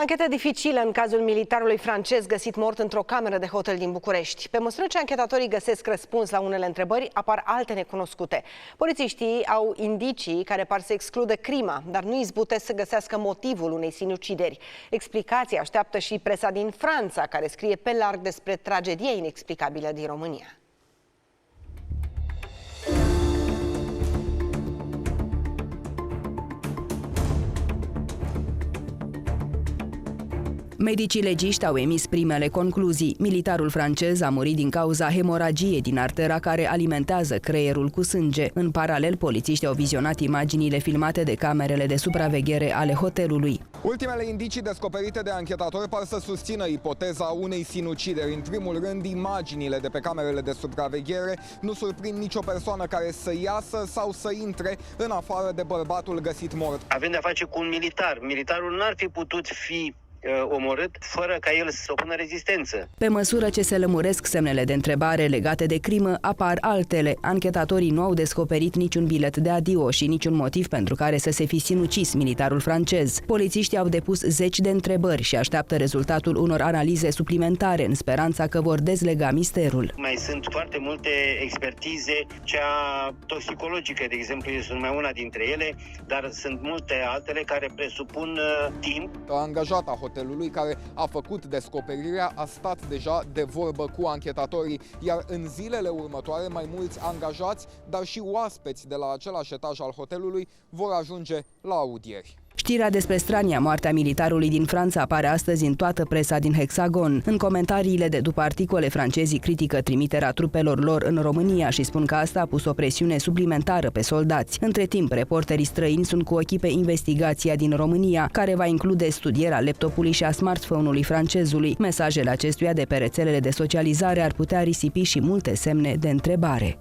Anchetă dificilă în cazul militarului francez găsit mort într-o cameră de hotel din București. Pe măsură ce anchetatorii găsesc răspuns la unele întrebări, apar alte necunoscute. Polițiștii au indicii care par să excludă crima, dar nu izbutesc să găsească motivul unei sinucideri. Explicații așteaptă și presa din Franța, care scrie pe larg despre tragedia inexplicabilă din România. Medicii legiști au emis primele concluzii. Militarul francez a murit din cauza hemoragiei din artera care alimentează creierul cu sânge. În paralel, polițiștii au vizionat imaginile filmate de camerele de supraveghere ale hotelului. Ultimele indicii descoperite de anchetatori par să susțină ipoteza unei sinucideri. În primul rând, imaginile de pe camerele de supraveghere nu surprind nicio persoană care să iasă sau să intre în afară de bărbatul găsit mort. Avem de-a face cu un militar. Militarul n-ar fi putut fi omorât fără ca el să opună rezistență. Pe măsură ce se lămuresc semnele de întrebare legate de crimă, apar altele. Anchetatorii nu au descoperit niciun bilet de adio și niciun motiv pentru care să se fi sinucis militarul francez. Polițiștii au depus zeci de întrebări și așteaptă rezultatul unor analize suplimentare în speranța că vor dezlega misterul. Mai sunt foarte multe expertize, cea toxicologică, de exemplu, este numai una dintre ele, dar sunt multe altele care presupun timp. Angajata hotelului care a făcut descoperirea a stat deja de vorbă cu anchetatorii, iar în zilele următoare mai mulți angajați, dar și oaspeți de la același etaj al hotelului vor ajunge la audieri. Știrea despre strania moartea militarului din Franța apare astăzi în toată presa din Hexagon. În comentariile de după articole, francezii critică trimiterea trupelor lor în România și spun că asta a pus o presiune suplimentară pe soldați. Între timp, reporterii străini sunt cu ochii pe investigația din România, care va include studierea laptopului și a smartphone-ului francezului. Mesajele acestuia de pe rețelele de socializare ar putea risipi și multe semne de întrebare.